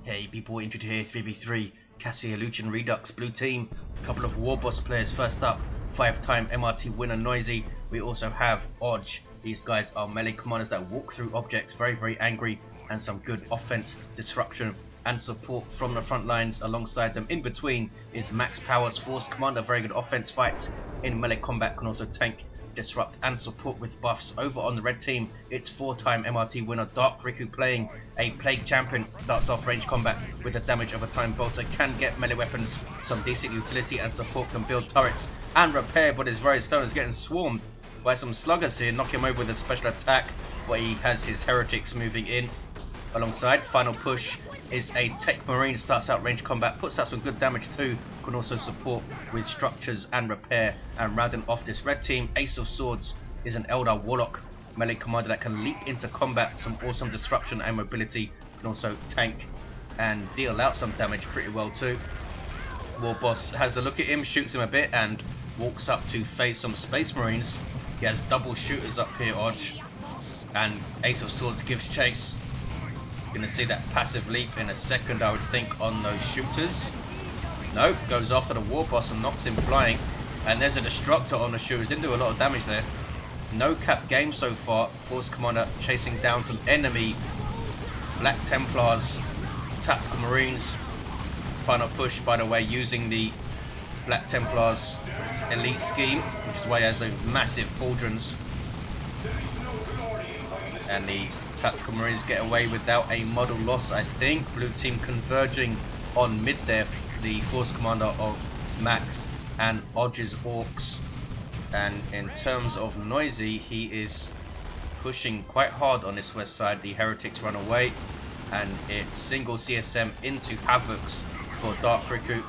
Hey people, into here 3v3, Kasyr Lutien Redux, blue team, a couple of Warboss players. First up, 5-time MRT winner Noisy. We also have Orks. These guys are melee commanders that walk through objects, very angry, and some good offense, disruption, and support from the front lines. Alongside them, in between, is Max Powers, Force Commander, very good offense fights in melee combat, can also tank, disrupt and support with buffs. Over on the red team, it's 4-time MRT winner Dark Riku playing a Plague Champion. Starts off range combat with the damage of a Time Bolter, can get melee weapons, some decent utility and support, can build turrets and repair, but his very stone is getting swarmed by some sluggers here, knock him over with a special attack, but he has his heretics moving in. Alongside, final push is a Techmarine, starts out range combat, puts out some good damage too, can also support with structures and repair. And rounding off this red team, Ace of Swords is an Eldar Warlock melee commander that can leap into combat, some awesome disruption and mobility, can also tank and deal out some damage pretty well too. Warboss has a look at him, shoots him a bit and walks up to face some Space Marines. He has double shooters up here, Orks, and Ace of Swords gives chase. Gonna see that passive leap in a second, I would think, on those shooters. Nope, goes after the Warboss and knocks him flying. And there's a Destructor on the shooters, didn't do a lot of damage there. No cap game so far. Force Commander chasing down some enemy Black Templars, Tactical Marines. Final push, by the way, using the Black Templars elite scheme, which is why he has those massive pauldrons. And the Tactical Marines get away without a model loss, I think. Blue team converging on mid there, the Force Commander of Max and Orks' Orks. And in terms of Noisy, he is pushing quite hard on this west side. The heretics run away, and it's single CSM into Havocs for Dark Riku.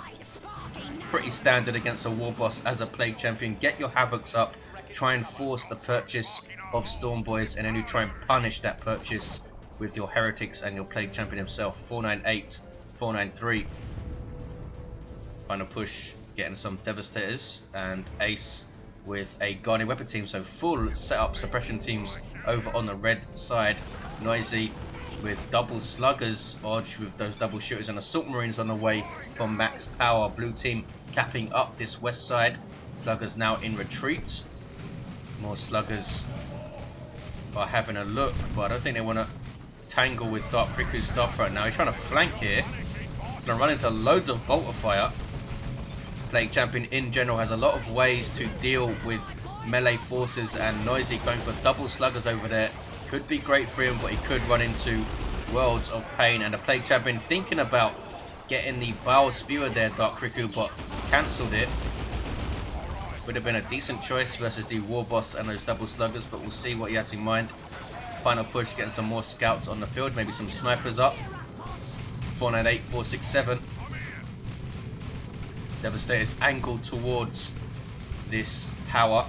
Pretty standard against a Warboss as a Plague Champion. Get your Havocs up, try and force the purchase of Storm Boys, and then you try and punish that purchase with your heretics and your Plague Champion himself. 498, 493. Final push, getting some Devastators, and Ace with a Guardian Weapon team, so full setup suppression teams over on the red side. Noisy with double sluggers, Orks with those double shooters, and Assault Marines on the way from Max Power. Blue team capping up this west side. Sluggers now in retreat. More sluggers are having a look, but I don't think they want to tangle with Dark Riku's stuff right now. He's trying to flank here. Gonna run into loads of bolter fire. Plague Champion in general has a lot of ways to deal with melee forces, and Noisy going for double sluggers over there could be great for him, but he could run into worlds of pain. And the Plague Champion thinking about getting the Bow Spewer there, Dark Riku, but cancelled it. Would have been a decent choice versus the Warboss and those double sluggers, but we'll see what he has in mind. Final push, getting some more scouts on the field, maybe some snipers up. 498, 467. Devastator's angled towards this power,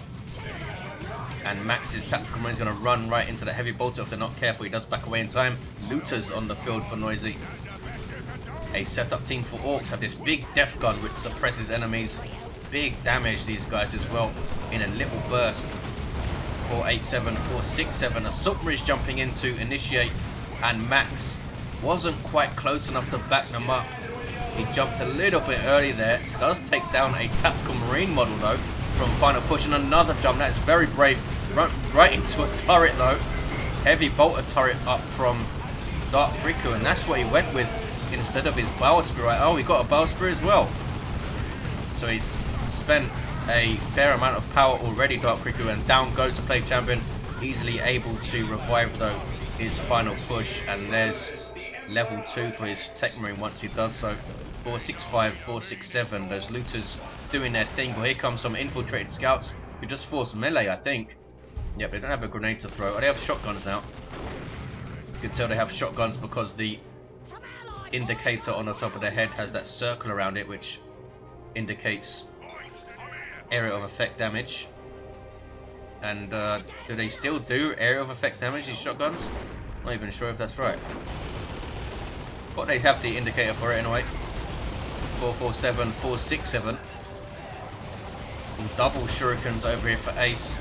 and Max's Tactical Marine is going to run right into the heavy bolter if they're not careful. He does back away in time. Looters on the field for Noisy. A setup team for Orks have this big Death Gun which suppresses enemies. Big damage, these guys as well, in a little burst. 487, 467. Assault Marines jumping in to initiate, and Max wasn't quite close enough to back them up. He jumped a little bit early there. Does take down a Tactical Marine model though from final push, and another jump. That's very brave. Run right into a turret though. Heavy bolter turret up from Dark Riku, and that's what he went with instead of his Bow Spear. Right? Oh, he got a Bow Spear as well. So he's spent a fair amount of power already, Dark Riku, and down goes the Plague Champion. Easily able to revive though his final push, and there's level 2 for his Techmarine once he does so. 465, 467. Those looters doing their thing. Well, here comes some infiltrated scouts who just force melee, I think. Yep, they don't have a grenade to throw. Oh, they have shotguns now. You can tell they have shotguns because the indicator on the top of their head has that circle around it, which indicates area of effect damage. And do they still do area of effect damage, these shotguns? Not even sure if that's right, but they have the indicator for it anyway. 447, 467. Some double shurikens over here for Ace,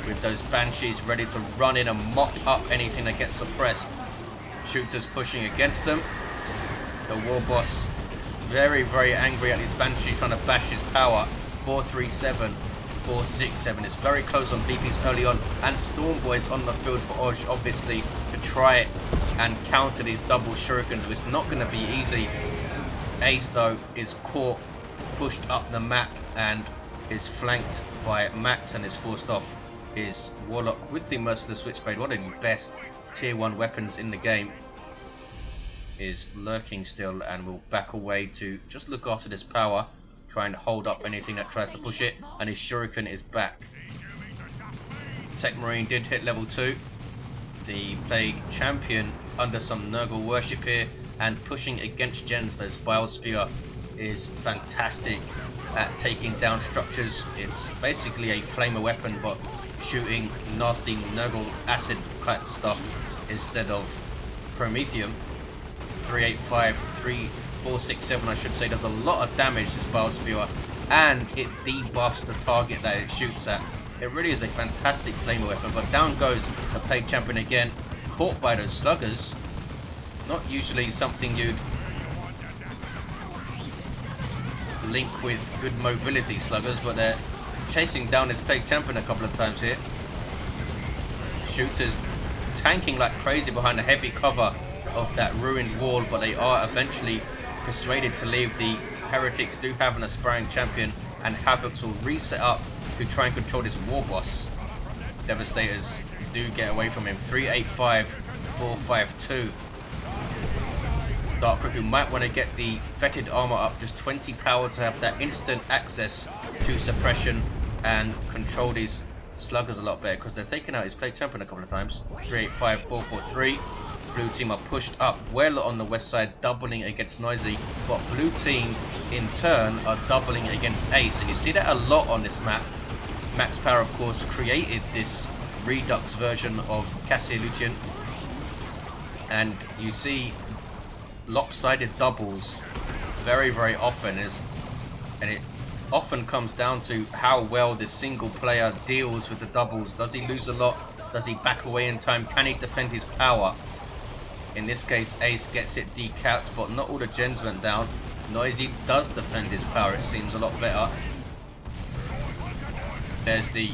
with those Banshees ready to run in and mop up anything that gets suppressed. Shooters pushing against them. The Warboss very, very angry at his Banshee trying to bash his power. 437, 467. It's very close on BPs early on, and Stormboy's on the field for Odge, obviously, to try and counter these double shurikens. It's not going to be easy. Ace, though, is caught, pushed up the map, and is flanked by Max, and is forced off his Warlock with the Merciless Switchblade. One of the best tier 1 weapons in the game. Is lurking still and will back away to just look after this power, try and hold up anything that tries to push it, and his shuriken is back. Techmarine did hit level 2. The Plague Champion under some Nurgle worship here and pushing against gens. This Biosphere is fantastic at taking down structures. It's basically a flamer weapon, but shooting nasty Nurgle acid type stuff instead of Promethium. 385, 467 I should say, does a lot of damage, this Biosphere, and it debuffs the target that it shoots at. It really is a fantastic flamer weapon, but down goes the Plague Champion again, caught by those sluggers. Not usually something you'd link with good mobility sluggers, but they're chasing down this Plague Champion a couple of times here. Shooters tanking like crazy behind the heavy cover of that ruined wall, but they are eventually persuaded to leave. The Heretics do have an aspiring champion, and Havocs will reset up to try and control this Warboss. Devastators do get away from him. 385, 452. Dark Riku might want to get the fetid armor up, just 20 power to have that instant access to suppression and control these sluggers a lot better, because they're taking out his Plague Champion a couple of times. 385, 443. Blue team are pushed up well on the west side, doubling against Noisy, but blue team in turn are doubling against Ace, and you see that a lot on this map. Max Power, of course, created this Redux version of Kasyr Lutien, and you see lopsided doubles very, very often, and it often comes down to how well this single player deals with the doubles. Does he lose a lot? Does he back away in time? Can he defend his power? In this case, Ace gets it decapped, but not all the gens went down. Noisy does defend his power, it seems a lot better. There's the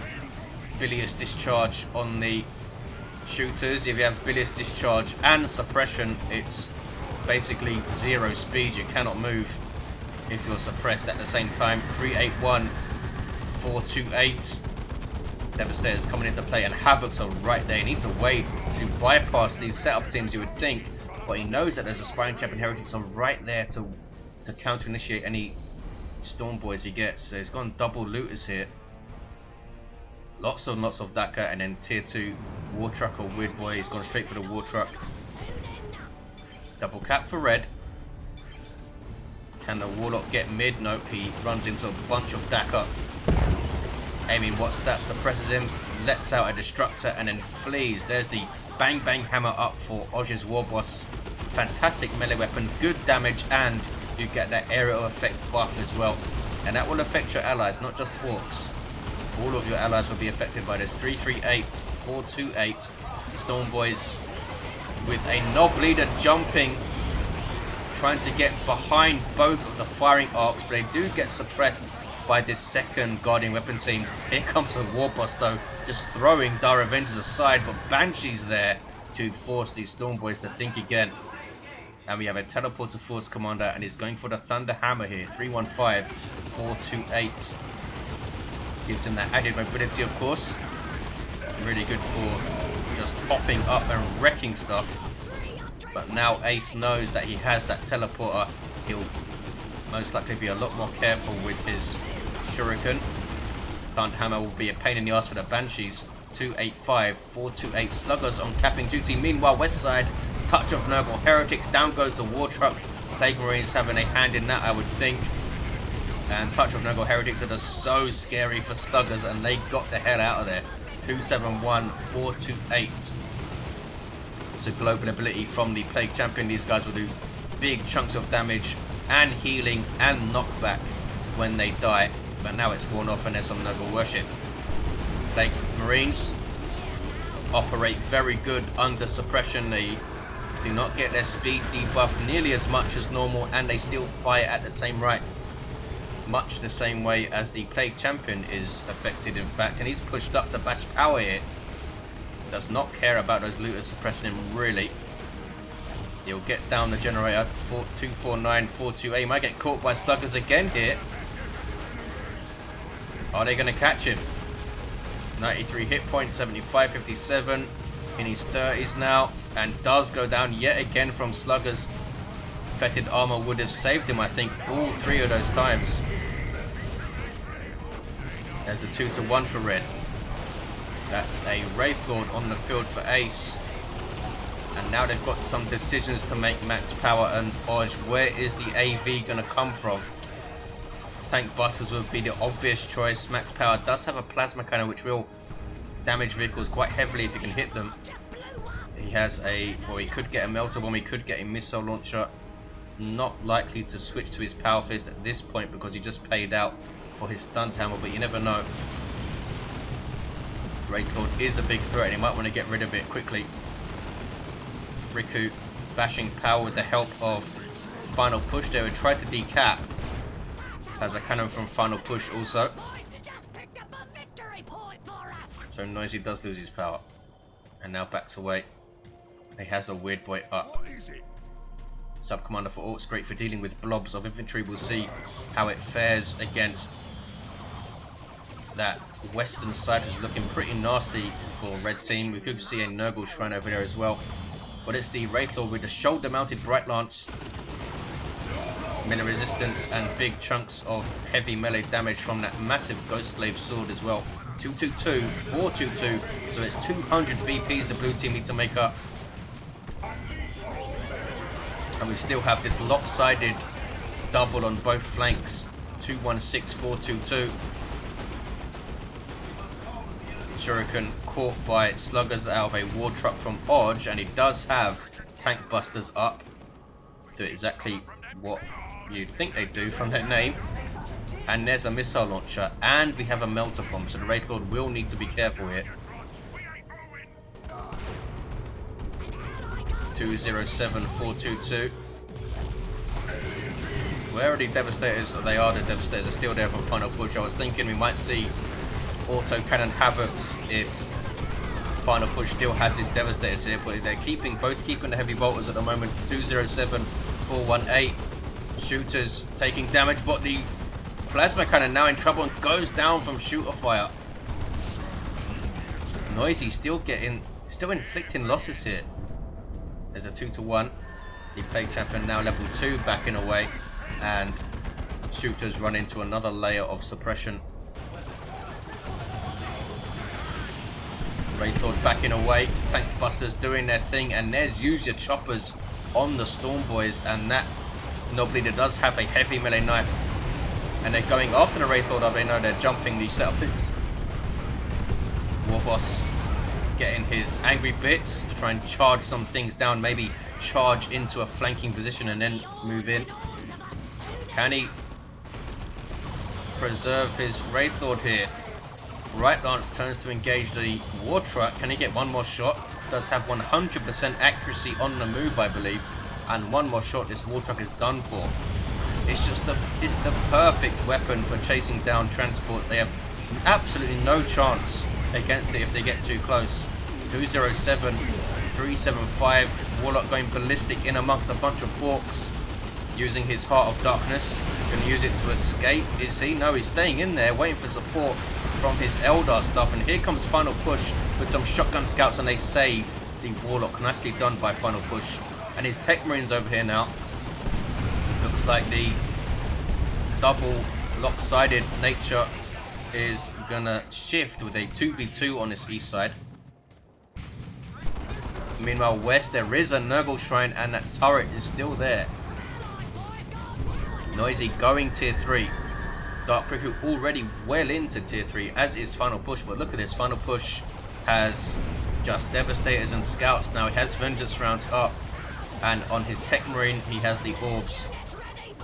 Bilious Discharge on the shooters. If you have Bilious Discharge and suppression, it's basically 0 speed. You cannot move if you're suppressed at the same time. 381, 428. Devastators coming into play, and Havocs are right there. He needs a way to bypass these setup teams, you would think, but he knows that there's aspiring champion Heretics on right there to counter initiate any Stormboys he gets. So he's gone double looters here. Lots of Daka, and then tier 2 War Truck or Weird Boy. He's gone straight for the War Truck. Double cap for red. Can the Warlock get mid? Nope, he runs into a bunch of Daka. Aiming what's that, suppresses him, lets out a Destructor, and then flees. There's the Bang Bang Hammer up for Odge's Warboss. Fantastic melee weapon, good damage, and you get that aerial effect buff as well. And that will affect your allies, not just Orks. All of your allies will be affected by this. 338, 428. Stormboys with a Knob Leader jumping, trying to get behind both of the firing arcs, but they do get suppressed by this second Guardian weapon team. Here comes the Warboss though, just throwing Dire Avengers aside, but Banshee's there to force these Stormboys to think again. And we have a Teleporter Force Commander, and he's going for the Thunder Hammer here. 315, 428. Gives him that added mobility, of course. Really good for just popping up and wrecking stuff. But now Ace knows that he has that Teleporter. He'll most likely be a lot more careful with his Shuriken. Thunder Hammer will be a pain in the ass for the Banshees. 285, 428 Sluggers on capping duty. Meanwhile, west side, touch of Nurgle Heretics. Down goes the War Truck. Plague Marines having a hand in that, I would think. And touch of Nurgle Heretics are just so scary for Sluggers, and they got the hell out of there. 271, 428. It's a global ability from the Plague Champion. These guys will do big chunks of damage and healing and knockback when they die, but now it's worn off and there's some Nurgle worship. Plague Marines operate very good under suppression. The do not get their speed debuffed nearly as much as normal, and they still fire at the same rate. Much the same way as the Plague Champion is affected, in fact, and he's pushed up to bash power here. Does not care about those looters suppressing him, really. He'll get down the generator. 249, 42A might get caught by sluggers again here. Are they going to catch him? 93 hit points, 75, 57 in his 30s now, and does go down yet again from sluggers. Fetid armor would have saved him, I think, all 3 of those times. There's the 2-to-1 for red. That's a Wraith Lord on the field for Ace. And now they've got some decisions to make, Max Power and Odge. Where is the AV going to come from? Tank Busters would be the obvious choice. Max Power does have a Plasma Cannon which will damage vehicles quite heavily if you can hit them. He has a, well, he could get a Melter Bomb, he could get a Missile Launcher. Not likely to switch to his Power Fist at this point because he just paid out for his Stun Hammer, but you never know. Wraith Lord is a big threat and he might want to get rid of it quickly. Riku bashing power with the help of Final Push there. We tried to decap. Has a cannon from Final Push also. So Noisy does lose his power. And now backs away. He has a Weird Boy up. Sub-Commander for Orks, great for dealing with blobs of infantry. We'll see how it fares against that western side, which is looking pretty nasty for red team. We could see a Nurgle Shrine over there as well. But it's the Wraith Lord with the shoulder mounted Bright Lance, melee resistance, and big chunks of heavy melee damage from that massive Ghostglaive sword as well. 222, 422, so it's 200 VPs the blue team need to make up. And we still have this lopsided double on both flanks. 216, 422. Shuriken caught by sluggers out of a war truck from Odge, and he does have tank busters up. Do exactly what you'd think they do from their name. And there's a missile launcher, and we have a melter bomb, so the Wraith Lord will need to be careful here. 207, 422. Where are the Devastators? They are, the Devastators are still there from Final Push. I was thinking we might see autocannon Havocs if Final Push still has his Devastators here, but they're both keeping the heavy bolters at the moment. 207, 418. Shooters taking damage, but the Plasma Cannon now in trouble and goes down from shooter fire. Noisy still inflicting losses here. There's a 2-to-1. The Plague Champion now level 2, backing away, and shooters run into another layer of suppression. Wraith Lord backing away, tank busters doing their thing, and there's use your choppers on the Storm Boys, and that Nobleader does have a heavy melee knife, and they're going after the Wraith Lord. They know they're jumping the setup tips. Warboss getting his angry bits to try and charge some things down, maybe charge into a flanking position and then move in. Can he preserve his Wraith Lord here? Right Lance turns to engage the war truck. Can he get one more shot? Does have 100% accuracy on the move, I believe, and one more shot, this war truck is done for. It's the perfect weapon for chasing down transports. They have absolutely no chance against it if they get too close. 207, 375. Warlock going ballistic in amongst a bunch of Orks, using his Heart of Darkness. Going to use it to escape. Is he? No, he's staying in there, waiting for support from his Eldar stuff. And here comes Final Push with some shotgun scouts, and they save the Warlock. Nicely done by Final Push. And his Techmarines over here now. Looks like the double lopsided nature is gonna shift with a 2v2 on this east side. Meanwhile, west there is a Nurgle Shrine, and that turret is still there. Noisy going tier 3. Dark Riku already well into tier 3, as is Final Push, but look at this. Final Push has just Devastators and Scouts now. He has Vengeance rounds up, and on his Techmarine he has the Orbs.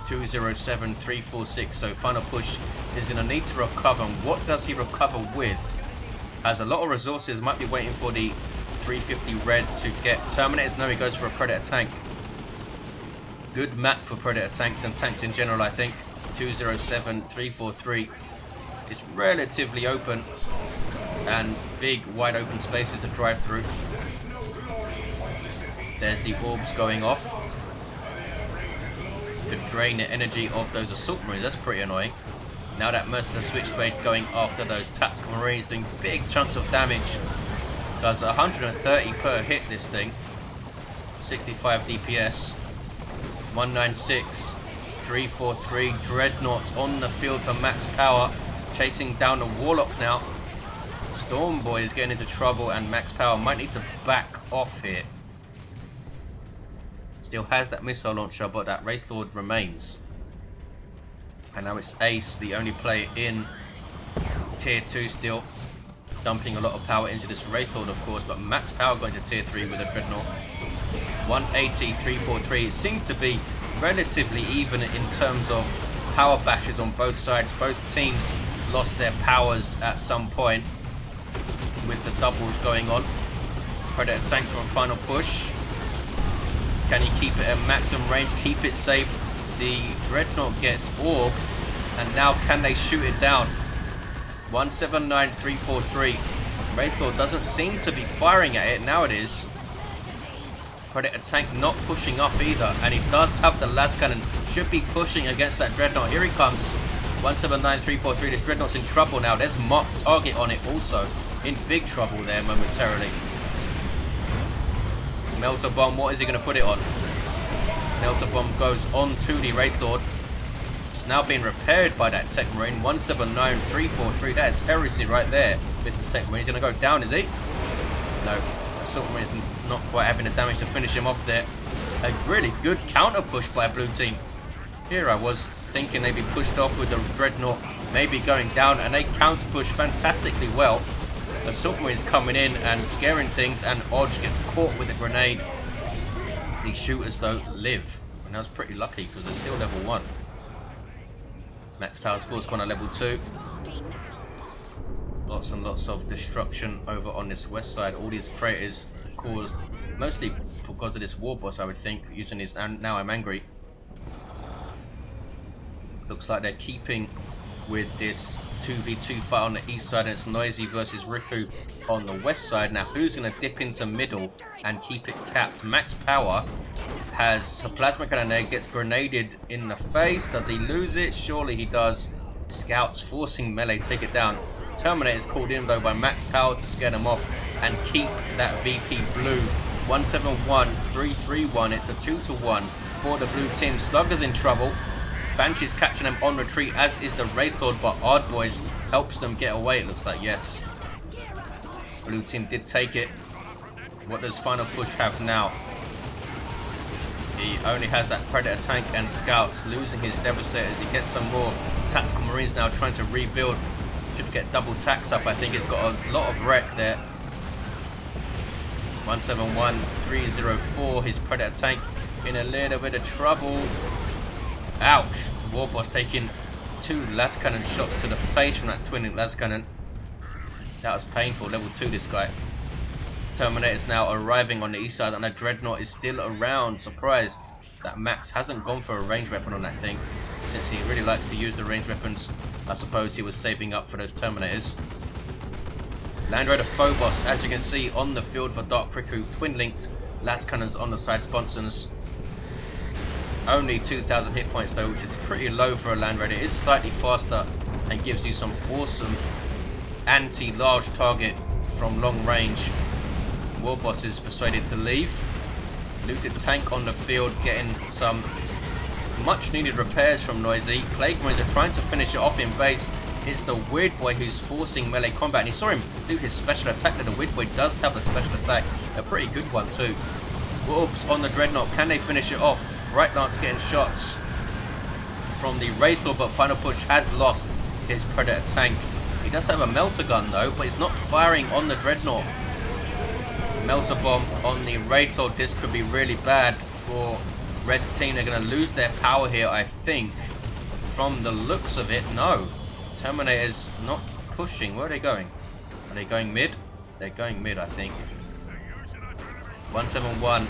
207, 346, so Final Push is in a need to recover. And what does he recover with? Has a lot of resources, might be waiting for the 350 red to get Terminators. No, he goes for a Predator tank. Good map for Predator tanks and tanks in general, I think. 207, 343. It's relatively open and big, wide open spaces to drive through. There's the orbs going off to drain the energy of those assault marines. That's pretty annoying. Now that Mercenary Switchblade going after those tactical marines, doing big chunks of damage. Does 130 per hit, this thing. 65 DPS. 196. 343. Dreadnought on the field for max power. Chasing down the Warlock now. Stormboy is getting into trouble and max power might need to back off here. Still has that missile launcher, but that Wraith Lord remains. And now it's Ace, the only player in tier 2 still, dumping a lot of power into this Wraith Lord, of course, but max power going to tier 3 with a Dreadnought. 180, 343. It seems to be relatively even in terms of power bashes on both sides. Both teams lost their powers at some point with the doubles going on. Predator tank from final push. Can he keep it at maximum range, keep it safe? The Dreadnought gets orbed, and now can they shoot it down? 179, 343. Wraith Lord doesn't seem to be firing at it. Now it is. Predator tank not pushing up either, and he does have the las cannon. Should be pushing against that Dreadnought. Here he comes. 179, 343. This Dreadnought's in trouble now. There's mock target on it also. In big trouble there momentarily. Melter Bomb, what is he going to put it on? Melter Bomb goes on to the Wraith Lord. It's now being repaired by that Techmarine. 179, 343. That is heresy right there, Mr. Techmarine. He's going to go down, is he? No. Assault Marine is not quite having the damage to finish him off there. A really good counter push by blue team. Here I was thinking they'd be pushed off with the Dreadnought maybe going down, and they counter push fantastically well. Assault Marine's coming in and scaring things, and Odge gets caught with a grenade. These shooters though live, and that's pretty lucky because they're still level 1. Max Power's Force One at level 2. Lots and lots of destruction over on this west side. All these craters caused mostly because of this Warboss, I would think, using his Now I'm Angry. Looks like they're keeping with this 2v2 fight on the east side, and it's Noisy versus Riku on the west side. Now who's going to dip into middle and keep it capped? Max Power has a plasma cannon there, gets grenaded in the face. Does he lose it? Surely he does. Scouts forcing melee, take it down. Terminator is called in though by Max Power to scare them off and keep that VP blue. 171, 331. It's a 2-1 for the blue team. Slugger's in trouble. Banshee's catching them on retreat, as is the Wraith Lord, but Ard Boys helps them get away, it looks like. Yes. Blue team did take it. What does final push have now? He only has that Predator tank and scouts, losing his Devastators. He gets some more tactical marines now trying to rebuild. Should get double tax up. I think he's got a lot of wreck there. 171, 304. His Predator tank in a little bit of trouble. Ouch. Warboss taking 2 las cannon shots to the face from that twin las cannon. That was painful. Level 2 this guy. Terminator is now arriving on the east side, and the Dreadnought is still around. Surprised that Max hasn't gone for a ranged weapon on that thing, since he really likes to use the ranged weapons. I suppose he was saving up for those Terminators. Land Raider Phobos, as you can see on the field for Dark Riku, twin linked las cannons on the side sponsors. Only 2,000 hit points though, which is pretty low for a Land Raider. It is slightly faster and gives you some awesome anti-large target from long range. Warboss is persuaded to leave. Looted tank on the field, getting some much needed repairs from Noisy. Plague Marines are trying to finish it off in base. It's the Weird Boy who's forcing melee combat, and he saw him do his special attack. Now the Weird Boy does have a special attack, a pretty good one too. Wolves on the Dreadnought, can they finish it off? Right Lance getting shots from the Wraith Lord, but final push has lost his Predator tank. He does have a melter gun though, but he's not firing on the Dreadnought. Melter bomb on the Wraith Lord. This could be really bad for red team. They're going to lose their power here, I think, from the looks of it. No, Terminator's not pushing. Where are they going? Are they going mid? They're going mid, I think. 171,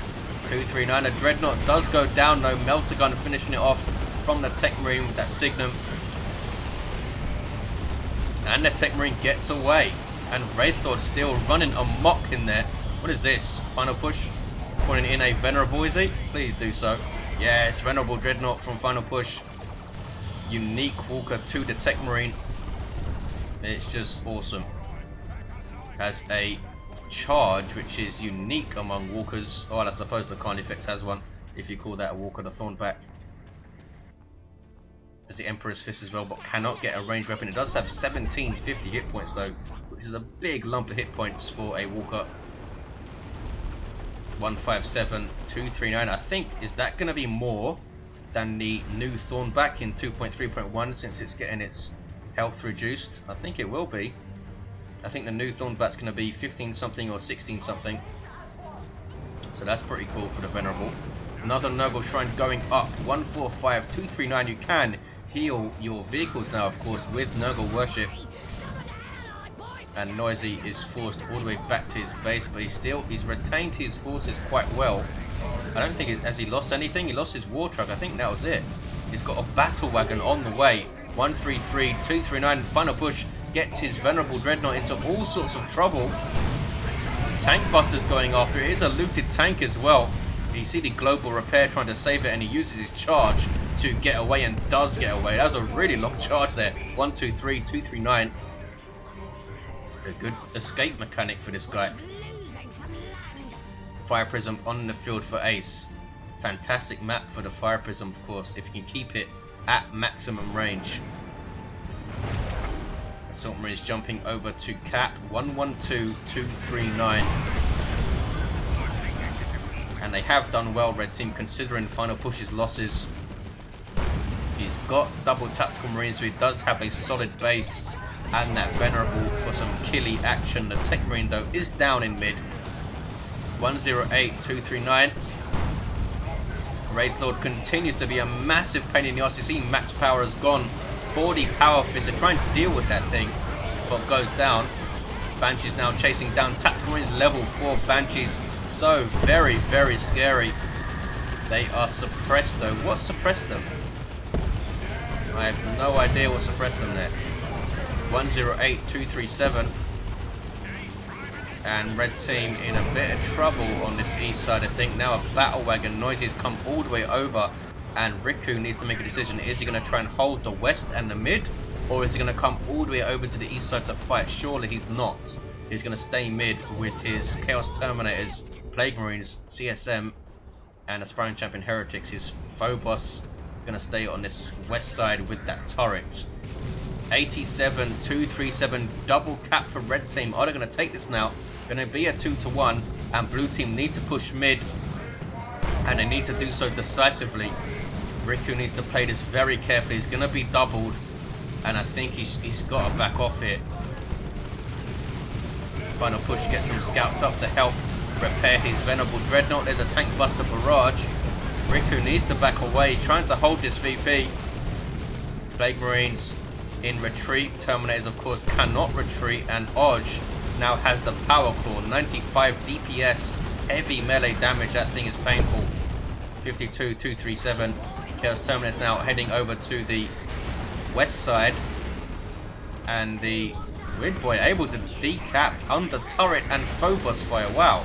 239. The Dreadnought does go down though. Melter Gun finishing it off from the Techmarine with that Signum. And the Techmarine gets away. And Wraithlord still running amok in there. What is this? Final push? Putting in a Venerable, is he? Please do so. Yes, Venerable Dreadnought from Final Push. Unique Walker to the Techmarine. It's just awesome. Has a charge which is unique among walkers. Oh, I suppose the Carnifex has one, if you call that a walker, the Thornback. There's the Emperor's Fist as well, but cannot get a ranged weapon. It does have 1750 hit points though, which is a big lump of hit points for a walker. 157, 239. I think, is that going to be more than the new Thornback in 2.3.1 since it's getting its health reduced? I think it will be. I think the new Thornback's going to be 15 something or 16 something. So that's pretty cool for the Venerable. Another Nurgle Shrine going up. 145, 239. You can heal your vehicles now, of course, with Nurgle Worship. And Noisy is forced all the way back to his base, but he's retained his forces quite well. I don't think has he lost anything. He lost his war truck. I think that was it. He's got a battle wagon on the way. 133, 239. Final push gets his Venerable Dreadnought into all sorts of trouble. Tank Busters going after it. It is a looted tank as well. You see the Global Repair trying to save it, and he uses his charge to get away, and does get away. That was a really long charge there. 123, 239. A good escape mechanic for this guy. Fire Prism on the field for Ace. Fantastic map for the Fire Prism, of course, if you can keep it at maximum range. Assault Marines jumping over to Cap. 112, 239. And they have done well, Red Team, considering Final Push's losses. He's got double Tactical Marines, so he does have a solid base. And that Venerable for some killy action. The Techmarine though is down in mid. 108, 239. Wraithlord continues to be a massive pain in the ass. You see max power has gone. 40 power fist to try and deal with that thing, but goes down. Banshees now chasing down Tactical Marines, level 4 Banshees. So very, very scary. They are suppressed though. What suppressed them? I have no idea what suppressed them there. 108, 237. And Red Team in a bit of trouble on this east side, I think. Now a battle wagon. Noisy's come all the way over, and Riku needs to make a decision. Is he going to try and hold the west and the mid, or is he going to come all the way over to the east side to fight? Surely he's not. He's going to stay mid with his Chaos Terminators, Plague Marines, CSM, and Aspiring Champion Heretics. His Phobos going to stay on this west side with that turret. 87, 237, double cap for Red Team. Are they going to take this now? Going to be a 2-1, and Blue Team need to push mid, and they need to do so decisively. Riku needs to play this very carefully. He's going to be doubled, and I think he's got to back off here. Final push, get some scouts up to help repair his Venerable Dreadnought. There's a Tank Buster barrage. Riku needs to back away, trying to hold this VP. Plague Marines in retreat. Terminators, of course, cannot retreat, and Odge now has the Power Claw. 95 DPS, heavy melee damage. That thing is painful. 52, 237. Chaos Terminators now heading over to the west side, and the Weird Boy able to decap under turret and Phobos fire. Wow.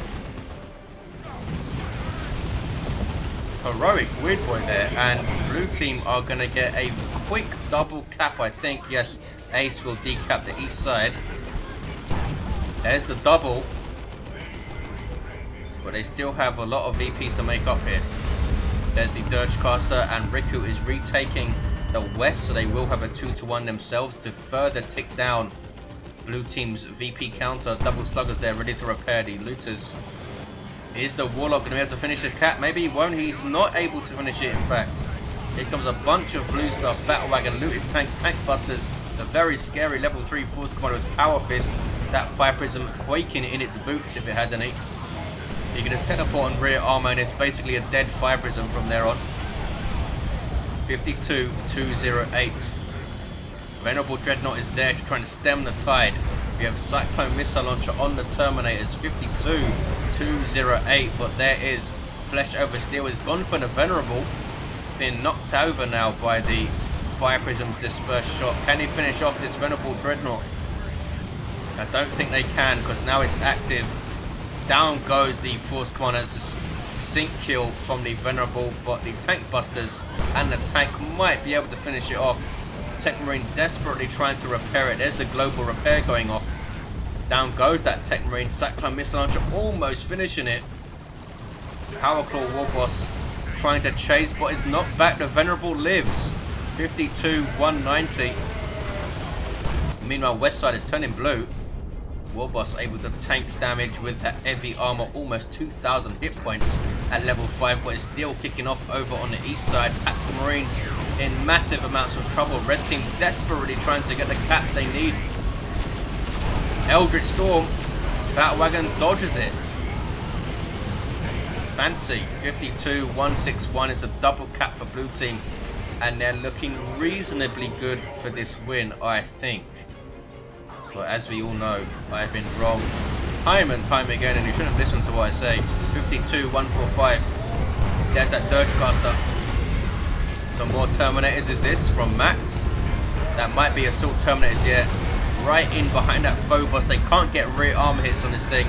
Heroic Weird Boy there, and Blue Team are going to get a quick double cap, I think. Yes, Ace will decap the east side. There's the double, but they still have a lot of VPs to make up here. There's the Dirgecaster, and Riku is retaking the west, so they will have a 2-1 themselves to further tick down Blue Team's VP counter. Double Sluggers there ready to repair the looters. Is the Warlock going to be able to finish his cap? Maybe he won't. He's not able to finish it, in fact. Here comes a bunch of blue stuff. Battle Wagon, Looted Tank, Tank Busters. A very scary level 3 Force Commander with Power Fist. That Fire Prism quaking in its boots if it had any. You can just teleport on rear armor, and it's basically a dead Fire Prism from there on. 52, 208. Venerable Dreadnought is there to try and stem the tide. We have Cyclone Missile Launcher on the Terminators. 52, 208, but there is Flesh over Steel is gone for the Venerable, being knocked over now by the Fire Prism's dispersed shot. Can he finish off this Venerable Dreadnought? I don't think they can, because now it's active. Down goes the Force Commander. It's a sink kill from the Venerable, but the Tank Busters and the tank might be able to finish it off. Techmarine desperately trying to repair it. There's the global repair going off. Down goes that Techmarine. Cyclone Missile Launcher almost finishing it. Powerclaw Warboss trying to chase, but is knocked back. The Venerable lives. 52, 190. Meanwhile, West Side is turning blue. Warboss able to tank damage with that heavy armor, almost 2,000 hit points at level 5, but is still kicking off over on the east side. Tactical Marines in massive amounts of trouble. Red team desperately trying to get the cap they need. Eldritch Storm, Battle Wagon dodges it. Fancy, 52, 161 is a double cap for blue team, and they're looking reasonably good for this win, I think. But as we all know, I've been wrong time and time again, and you shouldn't listen to what I say. 52, 145. There's that Dirge Caster. Some more Terminators is this from Max. That might be Assault Terminators yet. Right in behind that Phobos. They can't get rear armor hits on this thing,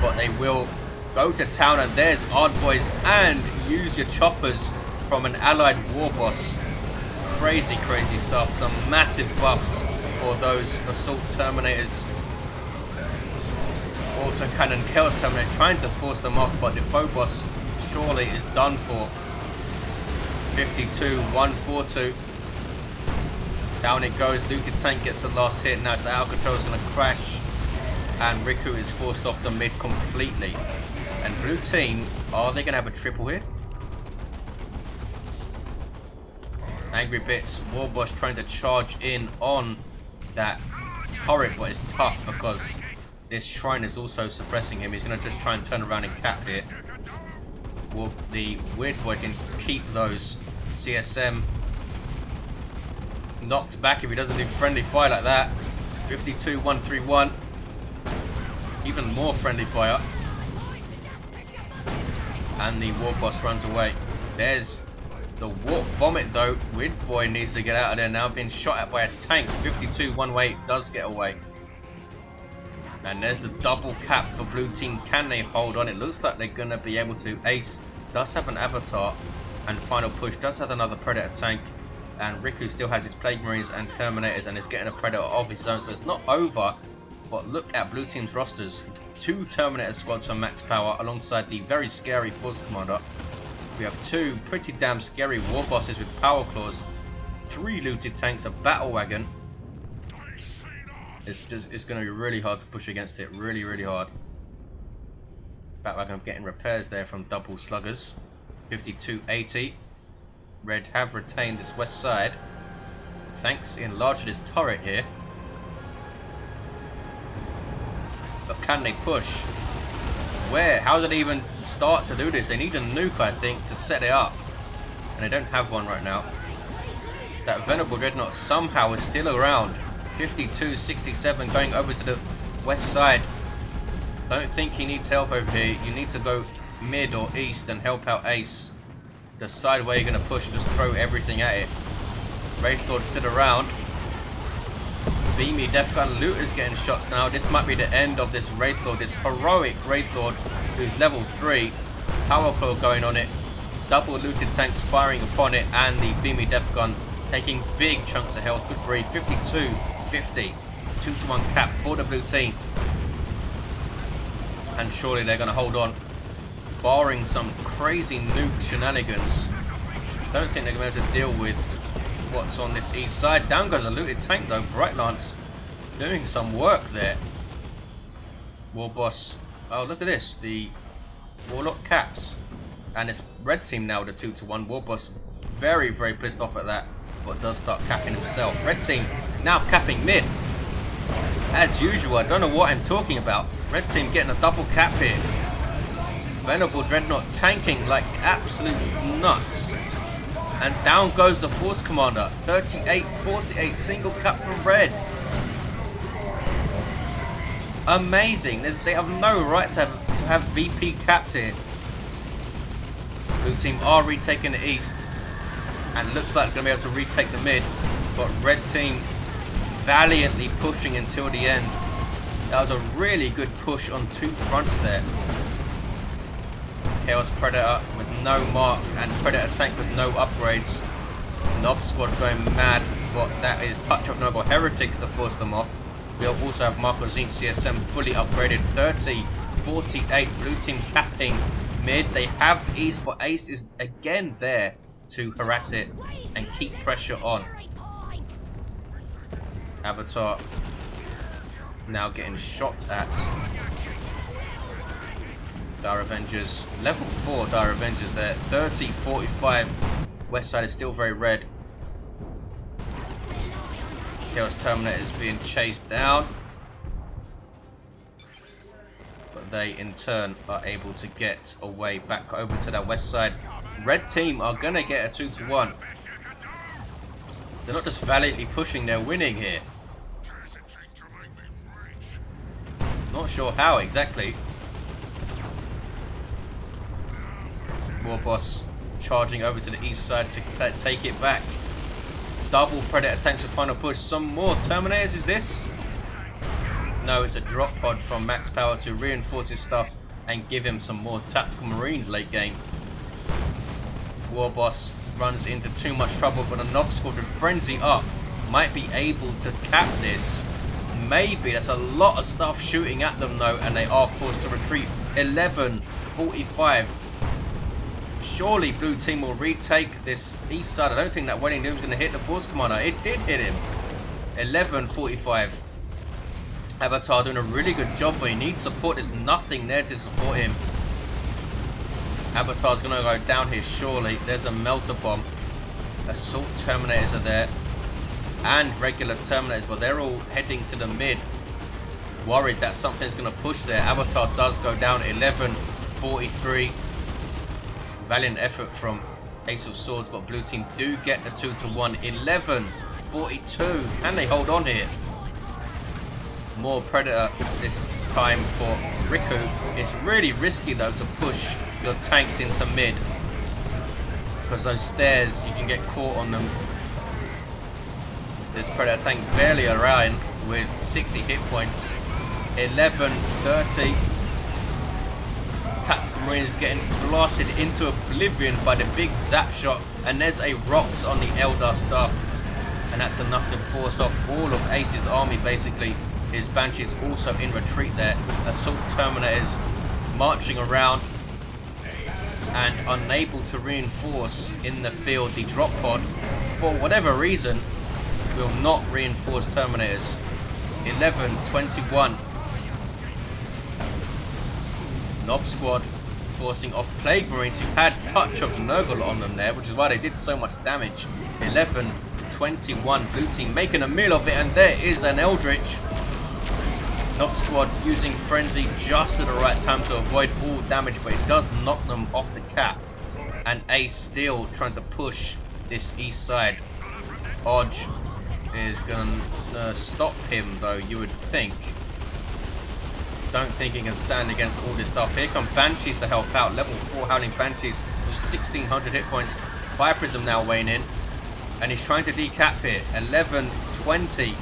but they will go to town, and there's Ardboys, and use your choppers from an allied Warboss. Crazy, crazy stuff. Some massive buffs for those Assault Terminators. Autocannon Chaos Terminator trying to force them off, but the Phobos surely is done for. 52, 142. Down it goes. Looted Tank gets the last hit. Now it's out of control. Is going to crash, and Riku is forced off the mid completely. And blue team, are they going to have a triple here? Angry Bits, Warboss trying to charge in on that turret, but it's tough because this shrine is also suppressing him. He's going to just try and turn around and cap it. Well, the Weird Boy can keep those. CSM knocked back if he doesn't do friendly fire like that. 52, 131. Even more friendly fire. And the Warboss runs away. There's the Warp Vomit though. Weird Boy needs to get out of there now, being shot at by a tank. 52, 118 does get away. And there's the double cap for blue team. Can they hold on? It looks like they're going to be able to. Ace does have an avatar, and Final Push does have another Predator tank. And Riku still has his Plague Marines and Terminators, and is getting a Predator of his own, so it's not over. But look at blue team's rosters. 2 Terminator squads on max power alongside the very scary Force Commander. We have 2 pretty damn scary Warbosses with Power Claws, 3 looted tanks, a Battle Wagon. It's going to be really hard to push against it, really, really hard. Battle Wagon getting repairs there from double sluggers. 5280. Red have retained this west side. Thanks in large to this turret here. But can they push? Where? How did they even start to do this? They need a nuke, I think, to set it up. And they don't have one right now. That Venerable Dreadnought somehow is still around. 52, 67 going over to the west side. Don't think he needs help over here. You need to go mid or east and help out Ace. Decide where you're going to push and just throw everything at it. Wraithlord still around. Beamy Death Gun Looters getting shots now. This might be the end of this Wraithlord, this heroic Wraithlord who's level 3. Power Claw going on it. Double looted tanks firing upon it, and the Beamy Death Gun taking big chunks of health. Good breed. 52, 50. 2-to-1 cap for the blue team. And surely they're going to hold on. Barring some crazy nuke shenanigans, don't think they're going to be able to deal with what's on this east side. Down goes a looted tank though. Bright Lance doing some work there. Warboss. Oh, look at this. The Warlock caps. And it's red team now with a 2-to-1. Warboss very, very pissed off at that, but does start capping himself. Red team now capping mid. As usual, I don't know what I'm talking about. Red team getting a double cap here. Venerable Dreadnought tanking like absolute nuts. And down goes the Force Commander. 38-48 single cap for red. Amazing. They have no right to have VP capped here. Blue team are retaking the east. And looks like they're going to be able to retake the mid. But red team valiantly pushing until the end. That was a really good push on two fronts there. Chaos Predator with no mark and Predator tank with no upgrades. Nob squad going mad, but that is Touch of Noble Heretics to force them off. We'll also have Marco Zine CSM fully upgraded. 30-48, blue team capping mid. They have East, but Ace is again there to harass it and keep pressure on. Avatar now getting shot at. Dire Avengers, level 4 Dire Avengers there. 30-45. West side is still very red. Chaos Terminator is being chased down. But they in turn are able to get away back over to that west side. Red team are going to get a 2-1. They're not just valiantly pushing, they're winning here. Not sure how exactly. Warboss charging over to the east side to take it back. Double Predator tanks for final push. Some more Terminators, is this? No, it's a drop pod from Max Power to reinforce his stuff and give him some more tactical Marines late game. Warboss runs into too much trouble, but a Nob squad with Frenzy up might be able to cap this. Maybe. That's a lot of stuff shooting at them though, and they are forced to retreat. 11-45. Surely blue team will retake this east side. I don't think that Wedding Doom is going to hit the force commander. It did hit him. 11-45. Avatar doing a really good job, but he needs support. There's nothing there to support him. Avatar's going to go down here surely. There's a melter bomb. Assault Terminators are there. And regular Terminators, but they're all heading to the mid. Worried that something's going to push there. Avatar does go down. 11-43. Valiant effort from Ace of Swords, but blue team do get a 2-1. 11-42. Can they hold on here? More Predator this time for Riku. It's really risky though to push your tanks into mid, because those stairs, you can get caught on them. This Predator tank barely around with 60 hit points. 11-30. Tactical Marine is getting blasted into oblivion by the big zap shot, and there's a rocks on the Eldar stuff, and that's enough to force off all of Ace's army basically. His Banshee's also in retreat there. Assault Terminators marching around and unable to reinforce in the field. The drop pod, for whatever reason, will not reinforce Terminators. 11-21. Nob squad forcing off Plague Marines, who had Touch of Noble on them there, which is why they did so much damage. 11-21. Blue team making a meal of it, and there is an Eldritch. Nob squad using Frenzy just at the right time to avoid all damage, but it does knock them off the cap. And Ace still trying to push this east side. Odge is going to stop him though, you would think. Don't think he can stand against all this stuff. Here come Banshees to help out. Level 4 Howling Banshees with 1600 hit points. Fire Prism now weighing in. And he's trying to decap here. 11-20.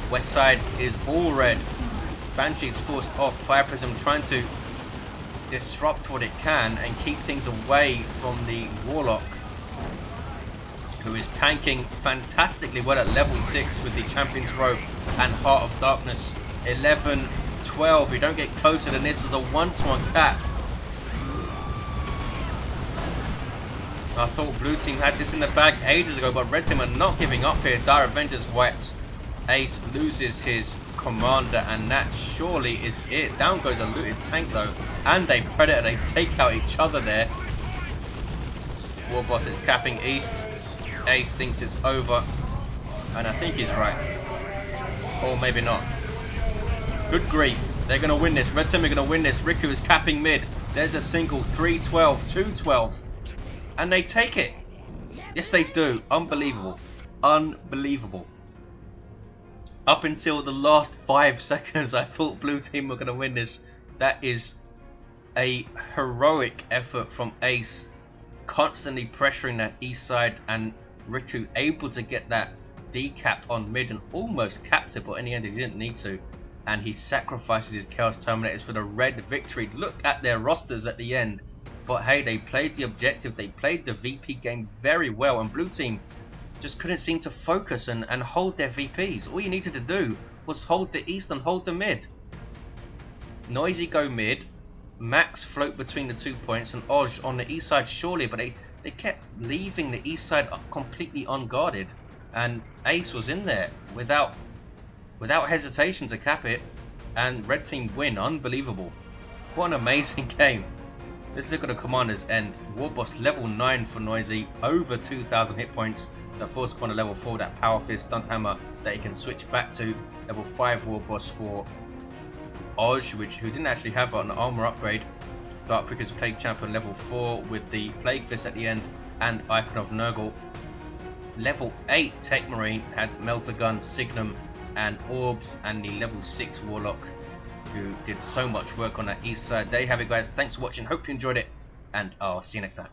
West side is all red. Banshees forced off. Fire Prism trying to disrupt what it can and keep things away from the Warlock, who is tanking fantastically well at level 6 with the Champion's Robe and Heart of Darkness. 11-12. You don't get closer than this as a 1-to-1 cap. I thought blue team had this in the bag ages ago, but red team are not giving up here. Dire Avengers wiped. Ace loses his commander, and that surely is it. Down goes a looted tank though, and a Predator. They take out each other there. Warboss is capping east. Ace thinks it's over, and I think he's right, or maybe not. Good grief, they're going to win this. Red team are going to win this. Riku is capping mid. There's a single. 3-12, 2-12, and they take it. Yes they do. Unbelievable. Unbelievable. Up until the last 5 seconds I thought blue team were going to win this. That is A heroic effort from Ace, constantly pressuring that east side, and Riku able to get that decap on mid and almost capped it, but in the end he didn't need to, and he sacrifices his Chaos Terminators for the red victory. Look at their rosters at the end, but hey, they played the objective, they played the VP game very well, and blue team just couldn't seem to focus and hold their VPs. All you needed to do was hold the east and hold the mid. Noisy go mid, Max float between the 2 points, and Oj on the east side surely, but they kept leaving the east side completely unguarded, and Ace was in there without hesitation to cap it, and red team win. Unbelievable. What an amazing game. Let's look at the commander's end. Warboss level 9 for Noisy, over 2,000 hit points. The Force Corner level 4, that Power Fist Stun Hammer that he can switch back to. Level 5 Warboss for Oj, who didn't actually have an armor upgrade. Dark Pricker's Plague Champion level 4 with the Plague Fist at the end, and Icon of Nurgle. Level 8 Techmarine had Melter Gun, Signum and Orbs, and the level 6 Warlock, who did so much work on that east side. There you have it, guys. Thanks for watching, hope you enjoyed it, and I'll see you next time.